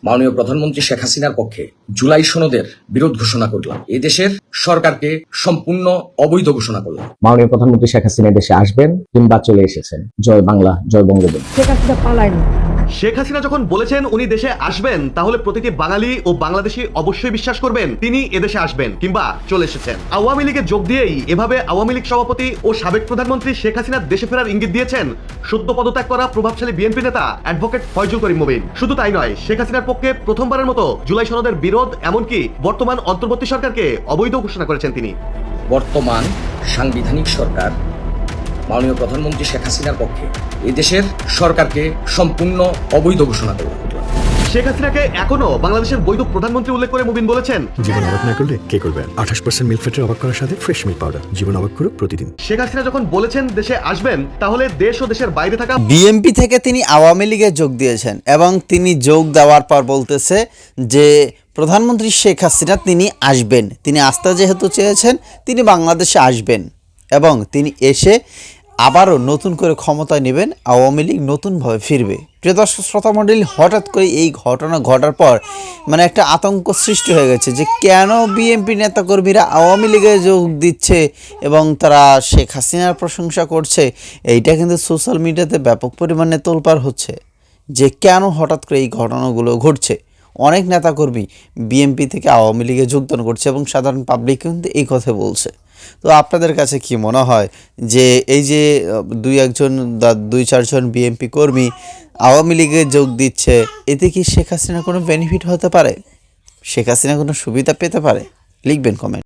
মাননীয় প্রধানমন্ত্রী শেখ হাসিনার পক্ষে জুলাই সনদের বিরোধ ঘোষণা করলাম। এদেশের সরকারকে সম্পূর্ণ অবৈধ ঘোষণা করলাম। মাননীয় প্রধানমন্ত্রী শেখ হাসিনা দেশে আসবেন কিংবা চলে এসেছেন। জয় বাংলা, জয় বঙ্গবন্ধু। শেখ হাসিনা পালায়নি। শেখ হাসিনা যখন বলেছেন উনি দেশে আসবেন, তাহলে প্রতিটি বাঙালি ও বাংলাদেশি অবশ্যই বিশ্বাস করবেন তিনি এদেশে আসবেন কিংবা চলে এসেছেন। আওয়ামী লীগে যোগ দিয়েই এভাবে আওয়ামী লীগ সভাপতি ও সাবেক প্রধানমন্ত্রী শেখ হাসিনার দেশে ফেরার ইঙ্গিত দিয়েছেন সদ্য পদত্যাগ করা প্রভাবশালী বিএনপি নেতা অ্যাডভোকেট ফয়জুল করিম মুবিন। শুধু তাই নয়, শেখ হাসিনার পক্ষে প্রথমবারের মতো জুলাই সনদের বিরোধ, এমনকি বর্তমান অন্তর্বর্তী সরকারকে অবৈধ ঘোষণা করেছেন তিনি। বর্তমান সাংবিধানিক সরকার মাননীয় প্রধানমন্ত্রী শেখ হাসিনার পক্ষে এদেশের সরকারকে সম্পূর্ণ অবৈধ ঘোষণা করলাম। শেখ হাসিনাকে এখনো বাংলাদেশের বৈধ প্রধানমন্ত্রী উল্লেখ করে মুবিন বলেছেন, জীবন অবাক না করলে কে করবে? 28% মিল্ক ফ্যাটের অবাক করার সাথে ফ্রেশ মিল্ক পাউডার। জীবন অবাক করুক প্রতিদিন। শেখ হাসিনা যখন বলেছেন দেশে আসবেন, তাহলে দেশ ও দেশের বাইরে থাকা বিএনপি থেকে তিনি আওয়ামী লীগে যোগ দিয়েছেন এবং তিনি যোগ দেওয়ার পর বলতেছে যে প্রধানমন্ত্রী শেখ হাসিনা তিনি আসবেন, তিনি আসতে যেহেতু চেয়েছেন তিনি বাংলাদেশে আসবেন এবং তিনি এসে আবারও নতুন করে ক্ষমতায় নেবেন, আওয়ামী লীগ নতুনভাবে ফিরবে। প্রিয় দর্শক শ্রোতা মণ্ডলী, হঠাৎ করে এই ঘটনা ঘটার পর মানে একটা আতঙ্ক সৃষ্টি হয়ে গেছে যে কেন বিএনপি নেতাকর্মীরা আওয়ামী লীগে যোগ দিচ্ছে এবং তারা শেখ হাসিনার প্রশংসা করছে। এইটা কিন্তু সোশ্যাল মিডিয়াতে ব্যাপক পরিমাণে তোলপাড় হচ্ছে যে কেন হঠাৎ করে এই ঘটনাগুলো ঘটছে। অনেক নেতাকর্মী বিএনপি থেকে আওয়ামী লীগে যোগদান করছে এবং সাধারণ পাবলিক কিন্তু এই কথা বলছে। তো আপনাদের কাছে কি মনে হয় যে এই যে দুই চারজন বিএনপি কর্মী আওয়ামী লীগে যোগ দিচ্ছে, এতে কি শেখ হাসিনা কোনো বেনিফিট হতে পারে? শেখ হাসিনা কোনো সুবিধা পেতে পারে? লিখবেন কমেন্ট।